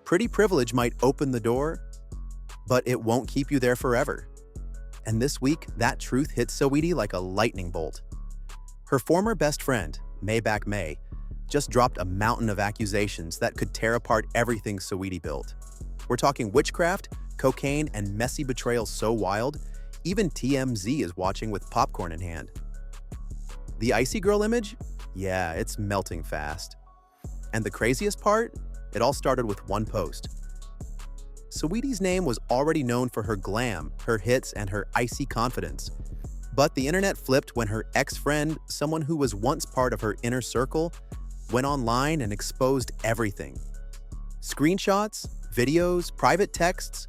Pretty privilege might open the door, but it won't keep you there forever. And this week, that truth hit Saweetie like a lightning bolt. Her former best friend, Mayback May, just dropped a mountain of accusations that could tear apart everything Saweetie built. We're talking witchcraft, cocaine, and messy betrayals so wild, even TMZ is watching with popcorn in hand. The Icy Girl image? Yeah, it's melting fast. And the craziest part? It all started with one post. Saweetie's name was already known for her glam, her hits, and her icy confidence. But the internet flipped when her ex-friend, someone who was once part of her inner circle, went online and exposed everything. Screenshots, videos, private texts.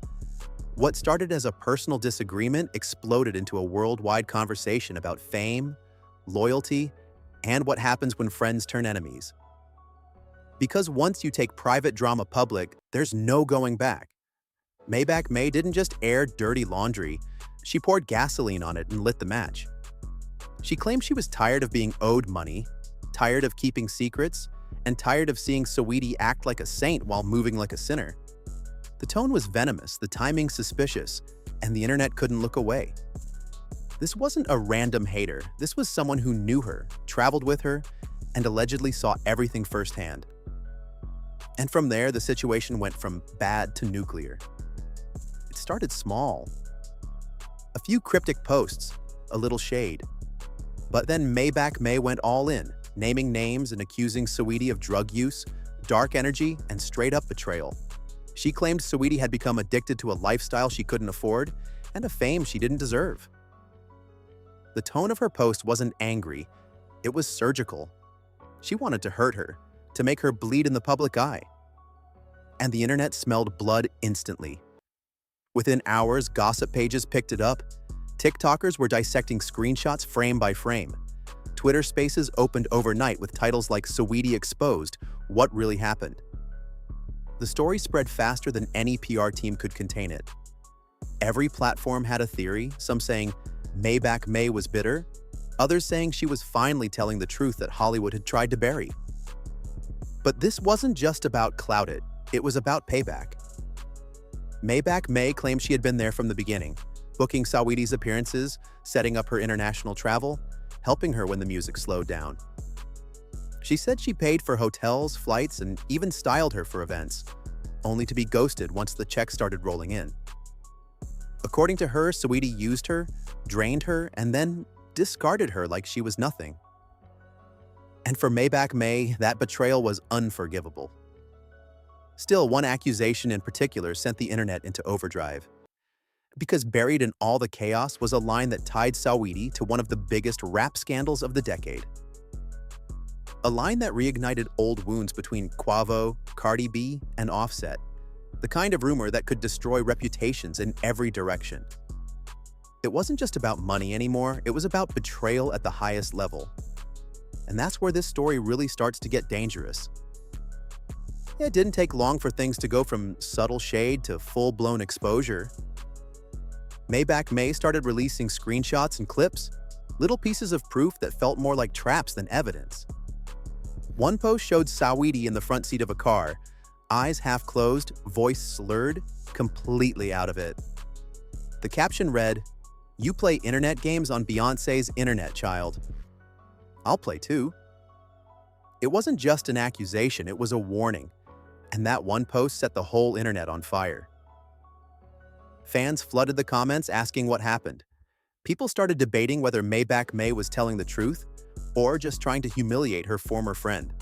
What started as a personal disagreement exploded into a worldwide conversation about fame, loyalty, and what happens when friends turn enemies. Because once you take private drama public, there's no going back. Mayback May didn't just air dirty laundry, she poured gasoline on it and lit the match. She claimed she was tired of being owed money, tired of keeping secrets, and tired of seeing Saweetie act like a saint while moving like a sinner. The tone was venomous, the timing suspicious, and the internet couldn't look away. This wasn't a random hater, this was someone who knew her, traveled with her, and allegedly saw everything firsthand. And from there, the situation went from bad to nuclear. It started small. A few cryptic posts, a little shade. But then Mayback May went all in, naming names and accusing Saweetie of drug use, dark energy, and straight-up betrayal. She claimed Saweetie had become addicted to a lifestyle she couldn't afford and a fame she didn't deserve. The tone of her post wasn't angry, it was surgical. She wanted to hurt her, to make her bleed in the public eye. And the internet smelled blood instantly. Within hours, gossip pages picked it up. TikTokers were dissecting screenshots frame by frame. Twitter Spaces opened overnight with titles like Saweetie Exposed, What Really Happened? The story spread faster than any PR team could contain it. Every platform had a theory, some saying Mayback May was bitter, others saying she was finally telling the truth that Hollywood had tried to bury. But this wasn't just about clout it was about payback. Mayback May claimed she had been there from the beginning, booking Saweetie's appearances, setting up her international travel, helping her when the music slowed down. She said she paid for hotels, flights, and even styled her for events, only to be ghosted once the checks started rolling in. According to her, Saweetie used her, drained her, and then discarded her like she was nothing. And for Mayback May, that betrayal was unforgivable. Still, one accusation in particular sent the internet into overdrive. Because buried in all the chaos was a line that tied Saweetie to one of the biggest rap scandals of the decade. A line that reignited old wounds between Quavo, Cardi B, and Offset. The kind of rumor that could destroy reputations in every direction. It wasn't just about money anymore, it was about betrayal at the highest level. And that's where this story really starts to get dangerous. It didn't take long for things to go from subtle shade to full-blown exposure. Mayback May started releasing screenshots and clips, little pieces of proof that felt more like traps than evidence. One post showed Saweetie in the front seat of a car, eyes half closed, voice slurred, completely out of it. The caption read, "You play internet games on Beyoncé's internet, child. I'll play too." It wasn't just an accusation, it was a warning. And that one post set the whole internet on fire. Fans flooded the comments asking what happened. People started debating whether Mayback May was telling the truth or just trying to humiliate her former friend.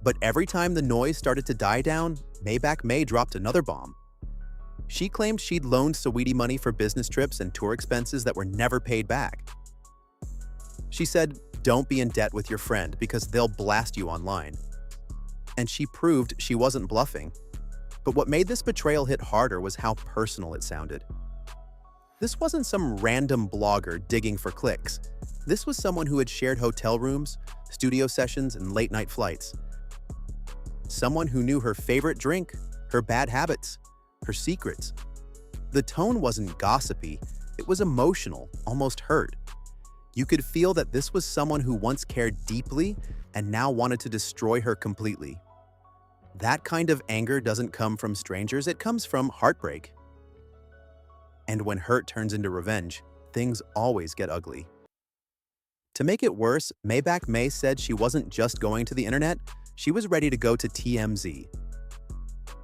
But every time the noise started to die down, Mayback May dropped another bomb. She claimed she'd loaned Saweetie money for business trips and tour expenses that were never paid back. She said, "Don't be in debt with your friend because they'll blast you online." And she proved she wasn't bluffing. But what made this betrayal hit harder was how personal it sounded. This wasn't some random blogger digging for clicks. This was someone who had shared hotel rooms, studio sessions, and late-night flights. Someone who knew her favorite drink, her bad habits, her secrets. The tone wasn't gossipy, it was emotional, almost hurt. You could feel that this was someone who once cared deeply and now wanted to destroy her completely. That kind of anger doesn't come from strangers, it comes from heartbreak. And when hurt turns into revenge, things always get ugly. To make it worse, Mayback May said she wasn't just going to the internet, she was ready to go to TMZ.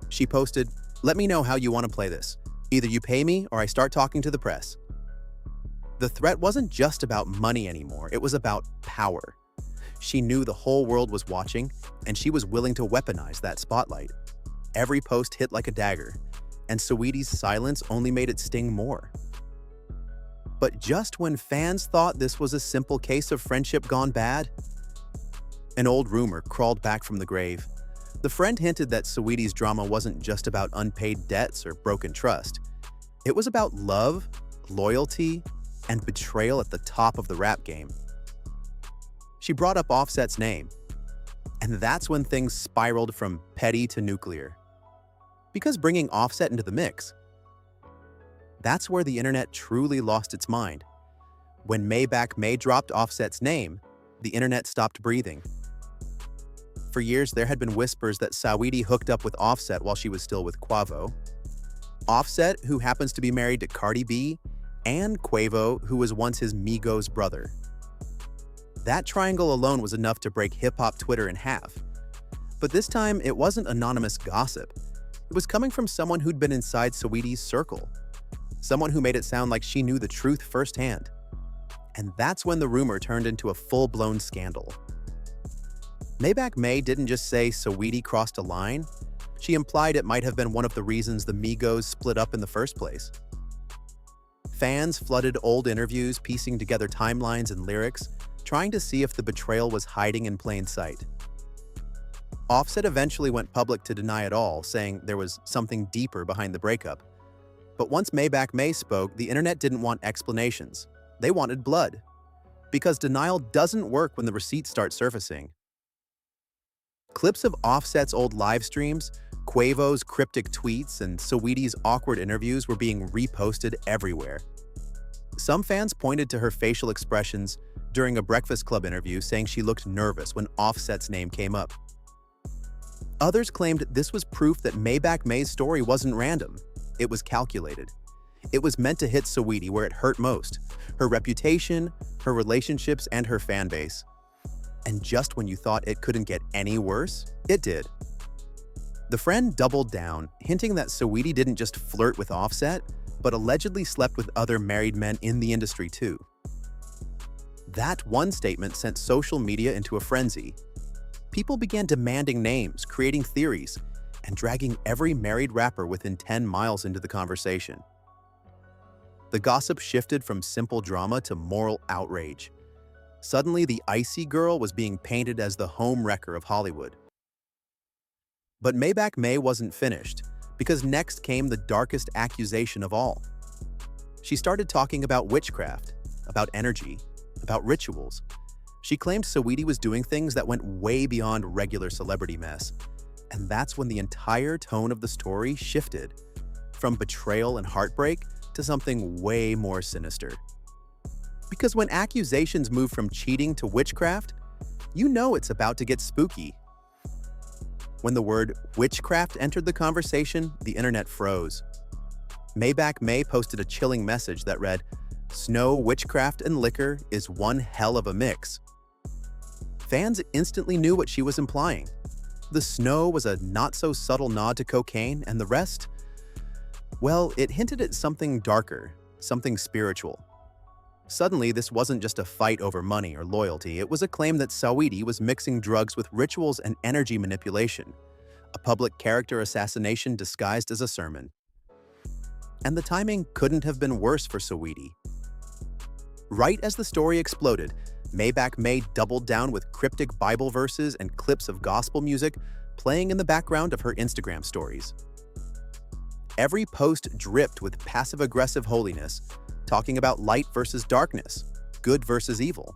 She posted, "Let me know how you want to play this. Either you pay me or I start talking to the press." The threat wasn't just about money anymore, it was about power. She knew the whole world was watching, and she was willing to weaponize that spotlight. Every post hit like a dagger, and Saweetie's silence only made it sting more. But just when fans thought this was a simple case of friendship gone bad, an old rumor crawled back from the grave. The friend hinted that Saweetie's drama wasn't just about unpaid debts or broken trust. It was about love, loyalty, and betrayal at the top of the rap game. She brought up Offset's name, and that's when things spiraled from petty to nuclear. Because bringing Offset into the mix, that's where the internet truly lost its mind. When Mayback May dropped Offset's name, the internet stopped breathing. For years, there had been whispers that Saweetie hooked up with Offset while she was still with Quavo. Offset, who happens to be married to Cardi B, and Quavo, who was once his Migos brother. That triangle alone was enough to break hip-hop Twitter in half. But this time, it wasn't anonymous gossip. It was coming from someone who'd been inside Saweetie's circle. Someone who made it sound like she knew the truth firsthand. And that's when the rumor turned into a full-blown scandal. Mayback May didn't just say Saweetie crossed a line. She implied it might have been one of the reasons the Migos split up in the first place. Fans flooded old interviews, piecing together timelines and lyrics, trying to see if the betrayal was hiding in plain sight. Offset eventually went public to deny it all, saying there was something deeper behind the breakup. But once Mayback May spoke, the internet didn't want explanations. They wanted blood. Because denial doesn't work when the receipts start surfacing. Clips of Offset's old live streams, Quavo's cryptic tweets, and Saweetie's awkward interviews were being reposted everywhere. Some fans pointed to her facial expressions during a Breakfast Club interview, saying she looked nervous when Offset's name came up. Others claimed this was proof that Mayback May's story wasn't random. It was calculated. It was meant to hit Saweetie where it hurt most: her reputation, her relationships, and her fan base. And just when you thought it couldn't get any worse, it did. The friend doubled down, hinting that Saweetie didn't just flirt with Offset, but allegedly slept with other married men in the industry too. That one statement sent social media into a frenzy. People began demanding names, creating theories, and dragging every married rapper within 10 miles into the conversation. The gossip shifted from simple drama to moral outrage. Suddenly, the Icy Girl was being painted as the home wrecker of Hollywood. But Mayback May wasn't finished, because next came the darkest accusation of all. She started talking about witchcraft, about energy, about rituals. She claimed Saweetie was doing things that went way beyond regular celebrity mess. And that's when the entire tone of the story shifted, from betrayal and heartbreak to something way more sinister. Because when accusations move from cheating to witchcraft, you know it's about to get spooky. When the word witchcraft entered the conversation, the internet froze. Mayback May posted a chilling message that read, "Snow, witchcraft, and liquor is one hell of a mix." Fans instantly knew what she was implying. The snow was a not-so-subtle nod to cocaine, and the rest? Well, it hinted at something darker, something spiritual. Suddenly, this wasn't just a fight over money or loyalty, it was a claim that Saweetie was mixing drugs with rituals and energy manipulation, a public character assassination disguised as a sermon. And the timing couldn't have been worse for Saweetie. Right as the story exploded, Mayback May doubled down with cryptic Bible verses and clips of gospel music playing in the background of her Instagram stories. Every post dripped with passive-aggressive holiness, talking about light versus darkness, good versus evil.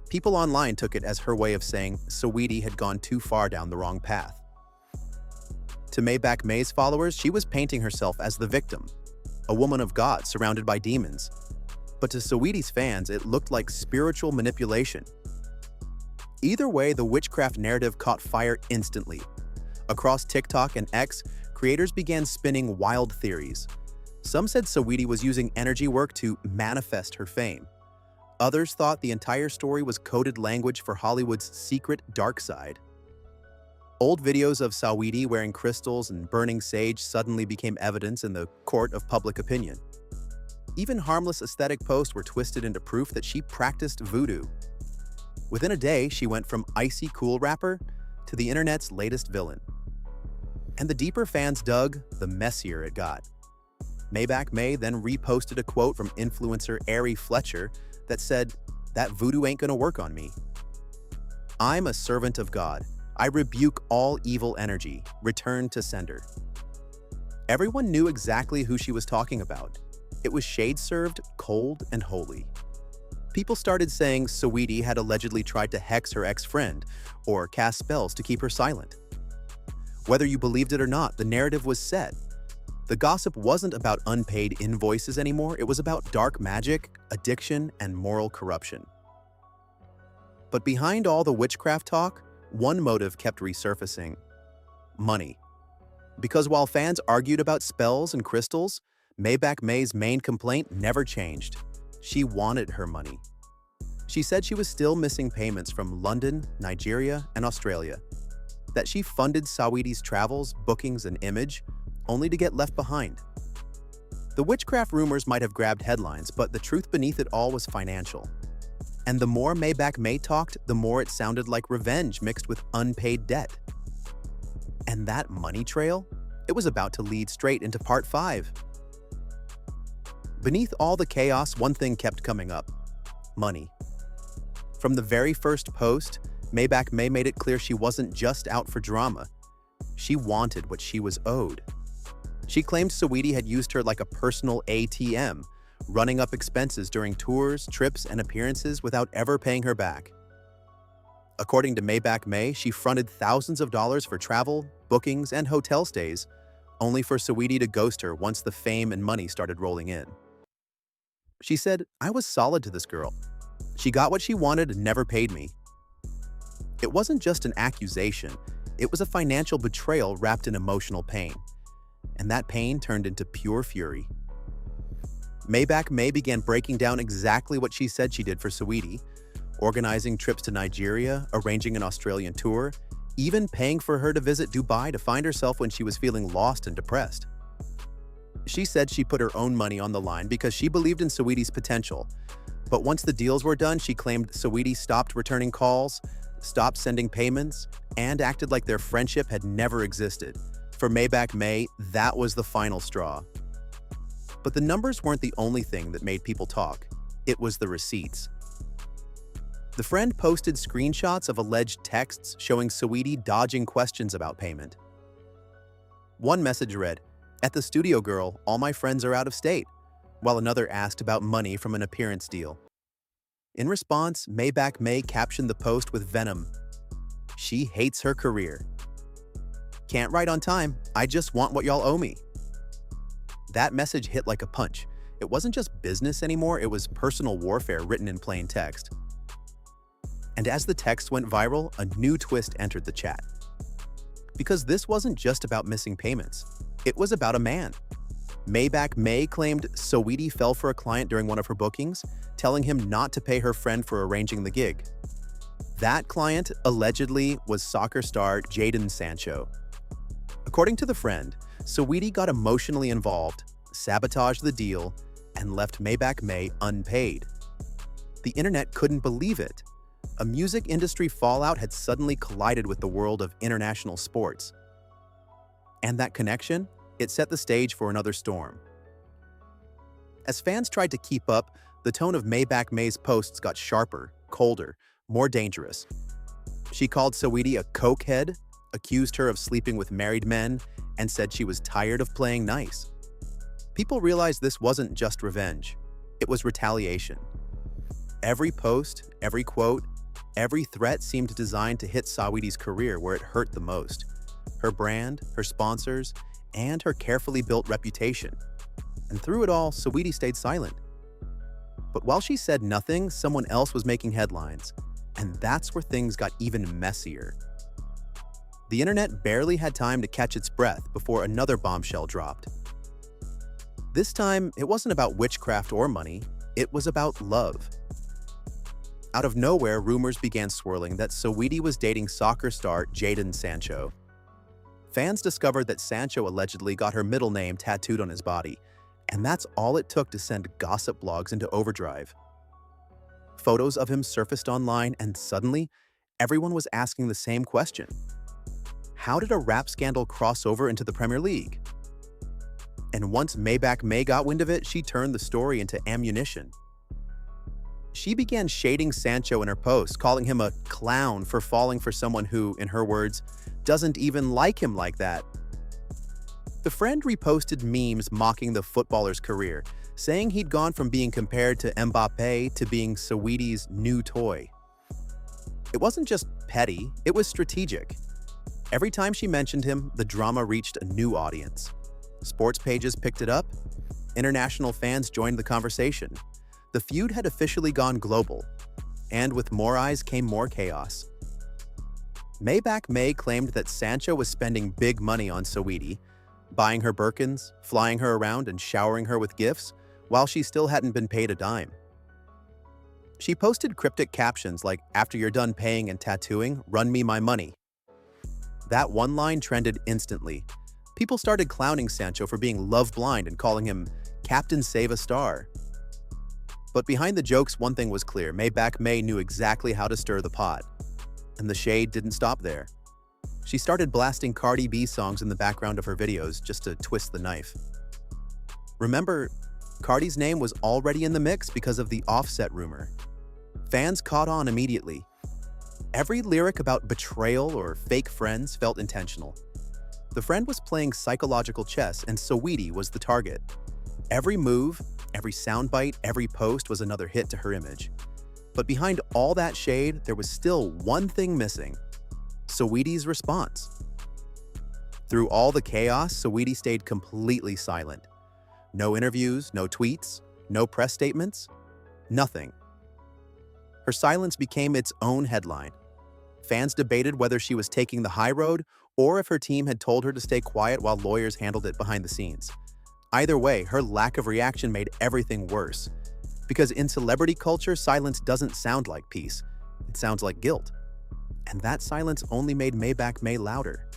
People online took it as her way of saying Saweetie had gone too far down the wrong path. To Mayback May's followers, she was painting herself as the victim, a woman of God surrounded by demons. But to Saweetie's fans, it looked like spiritual manipulation. Either way, the witchcraft narrative caught fire instantly. Across TikTok and X, creators began spinning wild theories. Some said Saweetie was using energy work to manifest her fame. Others thought the entire story was coded language for Hollywood's secret dark side. Old videos of Saweetie wearing crystals and burning sage suddenly became evidence in the court of public opinion. Even harmless aesthetic posts were twisted into proof that she practiced voodoo. Within a day, she went from icy cool rapper to the internet's latest villain. And the deeper fans dug, the messier it got. Mayback May then reposted a quote from influencer Ari Fletcher that said, "That voodoo ain't gonna work on me. I'm a servant of God. I rebuke all evil energy. Return to sender." Everyone knew exactly who she was talking about. It was shade-served, cold, and holy. People started saying Saweetie had allegedly tried to hex her ex-friend or cast spells to keep her silent. Whether you believed it or not, the narrative was set. The gossip wasn't about unpaid invoices anymore, it was about dark magic, addiction, and moral corruption. But behind all the witchcraft talk, one motive kept resurfacing: money. Because while fans argued about spells and crystals, Mayback May's main complaint never changed. She wanted her money. She said she was still missing payments from London, Nigeria, and Australia. That she funded Saweetie's travels, bookings, and image, only to get left behind. The witchcraft rumors might have grabbed headlines, but the truth beneath it all was financial. And the more Mayback May talked, the more it sounded like revenge mixed with unpaid debt. And that money trail? It was about to lead straight into part 5. Beneath all the chaos, one thing kept coming up: money. From the very first post, Mayback May made it clear she wasn't just out for drama. She wanted what she was owed. She claimed Saweetie had used her like a personal ATM, running up expenses during tours, trips, and appearances without ever paying her back. According to Mayback May, she fronted thousands of dollars for travel, bookings, and hotel stays, only for Saweetie to ghost her once the fame and money started rolling in. She said, "I was solid to this girl. She got what she wanted and never paid me." It wasn't just an accusation, it was a financial betrayal wrapped in emotional pain. And that pain turned into pure fury. Mayback May began breaking down exactly what she said she did for Saweetie, organizing trips to Nigeria, arranging an Australian tour, even paying for her to visit Dubai to find herself when she was feeling lost and depressed. She said she put her own money on the line because she believed in Saweetie's potential. But once the deals were done, she claimed Saweetie stopped returning calls, stopped sending payments, and acted like their friendship had never existed. For Mayback May, that was the final straw. But the numbers weren't the only thing that made people talk. It was the receipts. The friend posted screenshots of alleged texts showing Saweetie dodging questions about payment. One message read, "At the studio, girl, all my friends are out of state," while another asked about money from an appearance deal. In response, Mayback May captioned the post with venom. She hates her career. "Can't write on time, I just want what y'all owe me." That message hit like a punch. It wasn't just business anymore, it was personal warfare written in plain text. And as the text went viral, a new twist entered the chat. Because this wasn't just about missing payments, it was about a man. Mayback May claimed Saweetie fell for a client during one of her bookings, telling him not to pay her friend for arranging the gig. That client allegedly was soccer star Jadon Sancho. According to the friend, Saweetie got emotionally involved, sabotaged the deal, and left Mayback May unpaid. The internet couldn't believe it. A music industry fallout had suddenly collided with the world of international sports. And that connection? It set the stage for another storm. As fans tried to keep up, the tone of Mayback May's posts got sharper, colder, more dangerous. She called Saweetie a cokehead, accused her of sleeping with married men, and said she was tired of playing nice. People realized this wasn't just revenge, it was retaliation. Every post, every quote, every threat seemed designed to hit Saweetie's career where it hurt the most: her brand, her sponsors, and her carefully built reputation. And through it all, Saweetie stayed silent. But while she said nothing, someone else was making headlines, and that's where things got even messier. The internet barely had time to catch its breath before another bombshell dropped. This time, it wasn't about witchcraft or money, it was about love. Out of nowhere, rumors began swirling that Saweetie was dating soccer star Jadon Sancho. Fans discovered that Sancho allegedly got her middle name tattooed on his body, and that's all it took to send gossip blogs into overdrive. Photos of him surfaced online, and suddenly, everyone was asking the same question. How did a rap scandal cross over into the Premier League? And once Mayback May got wind of it, she turned the story into ammunition. She began shading Sancho in her posts, calling him a clown for falling for someone who, in her words, doesn't even like him like that. The friend reposted memes mocking the footballer's career, saying he'd gone from being compared to Mbappe to being Saweetie's new toy. It wasn't just petty, it was strategic. Every time she mentioned him, the drama reached a new audience. Sports pages picked it up. International fans joined the conversation. The feud had officially gone global, and with more eyes came more chaos. Mayback May claimed that Sancho was spending big money on Saweetie, buying her Birkins, flying her around, and showering her with gifts, while she still hadn't been paid a dime. She posted cryptic captions like, "After you're done paying and tattooing, run me my money." That one line trended instantly. People started clowning Sancho for being love-blind and calling him Captain Save a Star. But behind the jokes, one thing was clear. Mayback May knew exactly how to stir the pot. And the shade didn't stop there. She started blasting Cardi B songs in the background of her videos just to twist the knife. Remember, Cardi's name was already in the mix because of the Offset rumor. Fans caught on immediately. Every lyric about betrayal or fake friends felt intentional. The friend was playing psychological chess, and Saweetie was the target. Every move, every soundbite, every post was another hit to her image. But behind all that shade, there was still one thing missing: Saweetie's response. Through all the chaos, Saweetie stayed completely silent. No interviews, no tweets, no press statements, nothing. Her silence became its own headline. Fans debated whether she was taking the high road or if her team had told her to stay quiet while lawyers handled it behind the scenes. Either way, her lack of reaction made everything worse. Because in celebrity culture, silence doesn't sound like peace. It sounds like guilt. And that silence only made Mayback May louder.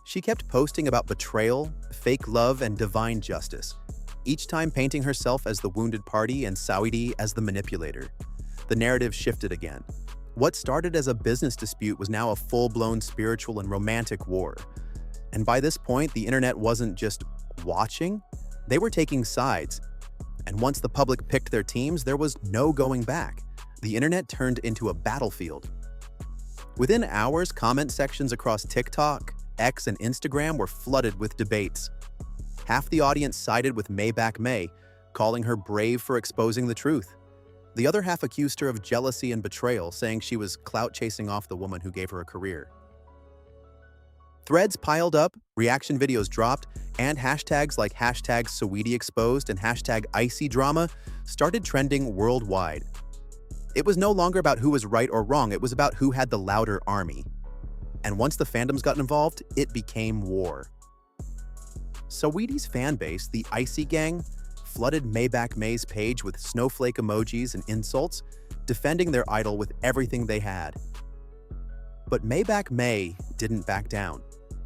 She kept posting about betrayal, fake love, and divine justice, each time painting herself as the wounded party and Saweetie as the manipulator. The narrative shifted again. What started as a business dispute was now a full-blown spiritual and romantic war. And by this point, the internet wasn't just watching, they were taking sides. And once the public picked their teams, there was no going back. The internet turned into a battlefield. Within hours, comment sections across TikTok, X, and Instagram were flooded with debates. Half the audience sided with Mayback May, calling her brave for exposing the truth. The other half accused her of jealousy and betrayal, saying she was clout-chasing off the woman who gave her a career. Threads piled up, reaction videos dropped, and hashtags like #SaweetieExposed and #IcyDrama started trending worldwide. It was no longer about who was right or wrong, it was about who had the louder army. And once the fandoms got involved, it became war. Saweetie's fanbase, the Icy Gang, flooded Mayback May's page with snowflake emojis and insults, defending their idol with everything they had. But Mayback May didn't back down.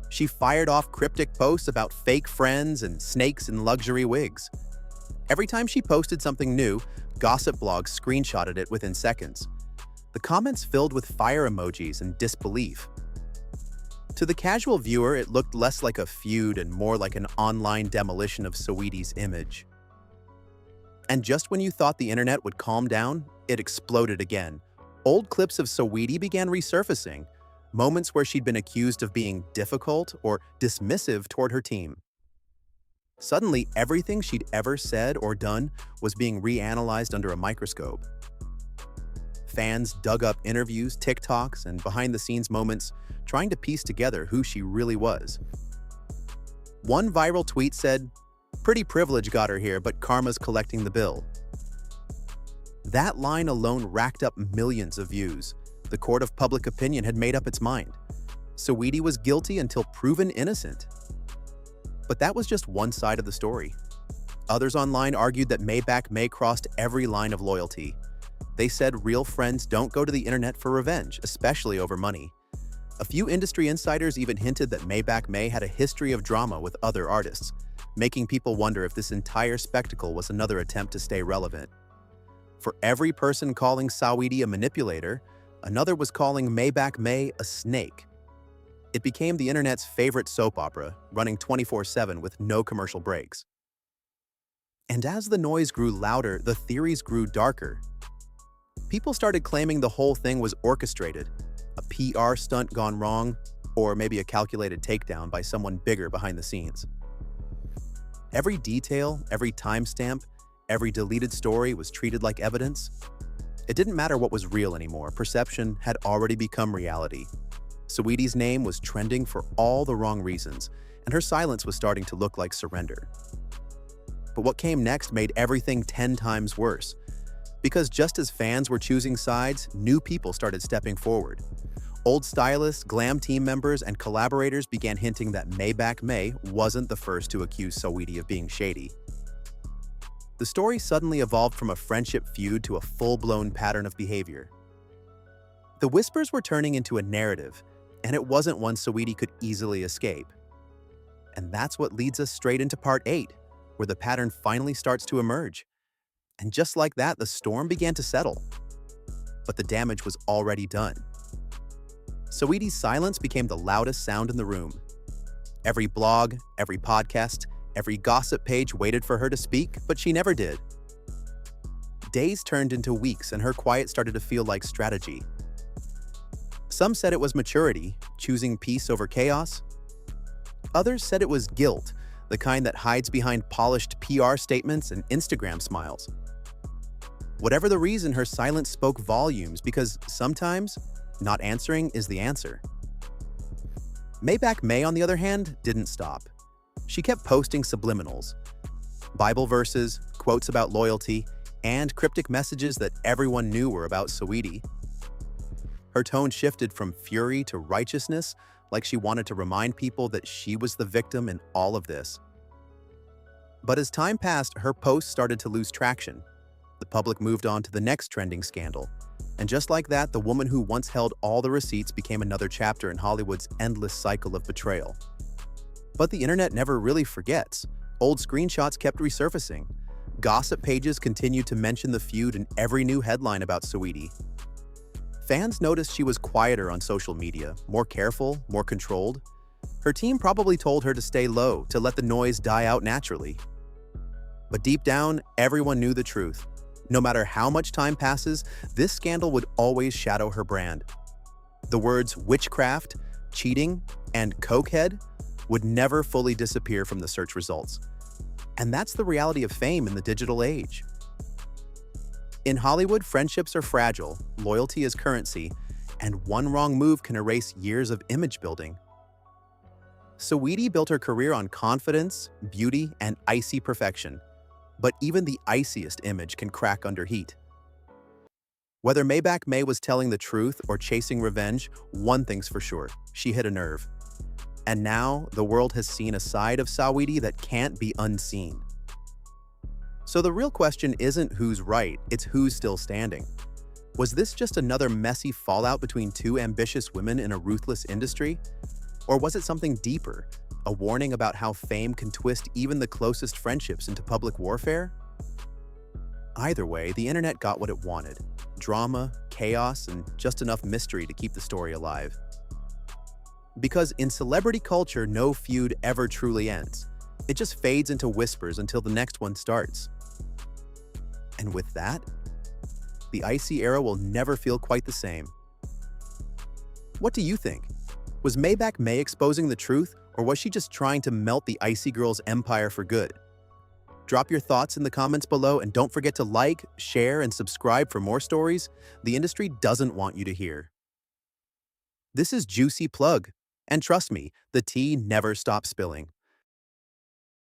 She fired off cryptic posts about fake friends and snakes in luxury wigs. Every time she posted something new, gossip blogs screenshotted it within seconds. The comments filled with fire emojis and disbelief. To the casual viewer, it looked less like a feud and more like an online demolition of Saweetie's image. And just when you thought the internet would calm down, it exploded again. Old clips of Saweetie began resurfacing, moments where she'd been accused of being difficult or dismissive toward her team. Suddenly, everything she'd ever said or done was being reanalyzed under a microscope. Fans dug up interviews, TikToks, and behind-the-scenes moments, trying to piece together who she really was. One viral tweet said, "Pretty privilege got her here, but karma's collecting the bill." That line alone racked up millions of views. The court of public opinion had made up its mind. Saweetie was guilty until proven innocent. But that was just one side of the story. Others online argued that Mayback May crossed every line of loyalty. They said real friends don't go to the internet for revenge, especially over money. A few industry insiders even hinted that Mayback May had a history of drama with other artists, making people wonder if this entire spectacle was another attempt to stay relevant. For every person calling Saweetie a manipulator, another was calling Mayback May a snake. It became the internet's favorite soap opera, running 24/7 with no commercial breaks. And as the noise grew louder, the theories grew darker. People started claiming the whole thing was orchestrated, a PR stunt gone wrong, or maybe a calculated takedown by someone bigger behind the scenes. Every detail, every timestamp, every deleted story was treated like evidence. It didn't matter what was real anymore. Perception had already become reality. Saweetie's name was trending for all the wrong reasons, and her silence was starting to look like surrender. But what came next made everything 10 times worse. Because just as fans were choosing sides, new people started stepping forward. Old stylists, glam team members, and collaborators began hinting that Mayback May wasn't the first to accuse Saweetie of being shady. The story suddenly evolved from a friendship feud to a full-blown pattern of behavior. The whispers were turning into a narrative, and it wasn't one Saweetie could easily escape. And that's what leads us straight into part 8, where the pattern finally starts to emerge. And just like that, the storm began to settle. But the damage was already done. Saweetie's silence became the loudest sound in the room. Every blog, every podcast, every gossip page waited for her to speak, but she never did. Days turned into weeks, and her quiet started to feel like strategy. Some said it was maturity, choosing peace over chaos. Others said it was guilt, the kind that hides behind polished PR statements and Instagram smiles. Whatever the reason, her silence spoke volumes because sometimes not answering is the answer. Mayback May, on the other hand, didn't stop. She kept posting subliminals, Bible verses, quotes about loyalty, and cryptic messages that everyone knew were about Saweetie. Her tone shifted from fury to righteousness, like she wanted to remind people that she was the victim in all of this. But as time passed, her posts started to lose traction. The public moved on to the next trending scandal. And just like that, the woman who once held all the receipts became another chapter in Hollywood's endless cycle of betrayal. But the internet never really forgets. Old screenshots kept resurfacing. Gossip pages continued to mention the feud in every new headline about Saweetie. Fans noticed she was quieter on social media, more careful, more controlled. Her team probably told her to stay low, to let the noise die out naturally. But deep down, everyone knew the truth. No matter how much time passes, this scandal would always shadow her brand. The words witchcraft, cheating, and cokehead would never fully disappear from the search results. And that's the reality of fame in the digital age. In Hollywood, friendships are fragile, loyalty is currency, and one wrong move can erase years of image building. Saweetie built her career on confidence, beauty, and icy perfection. But even the iciest image can crack under heat. Whether Mayback May was telling the truth or chasing revenge, one thing's for sure, she hit a nerve. And now, the world has seen a side of Saweetie that can't be unseen. So the real question isn't who's right, it's who's still standing. Was this just another messy fallout between two ambitious women in a ruthless industry? Or was it something deeper? A warning about how fame can twist even the closest friendships into public warfare? Either way, the internet got what it wanted. Drama, chaos, and just enough mystery to keep the story alive. Because in celebrity culture, no feud ever truly ends. It just fades into whispers until the next one starts. And with that, the Icy era will never feel quite the same. What do you think? Was Mayback May exposing the truth, or was she just trying to melt the Icy Girl's empire for good? Drop your thoughts in the comments below, and don't forget to like, share, and subscribe for more stories the industry doesn't want you to hear. This is Juicy Plug, and trust me, the tea never stops spilling.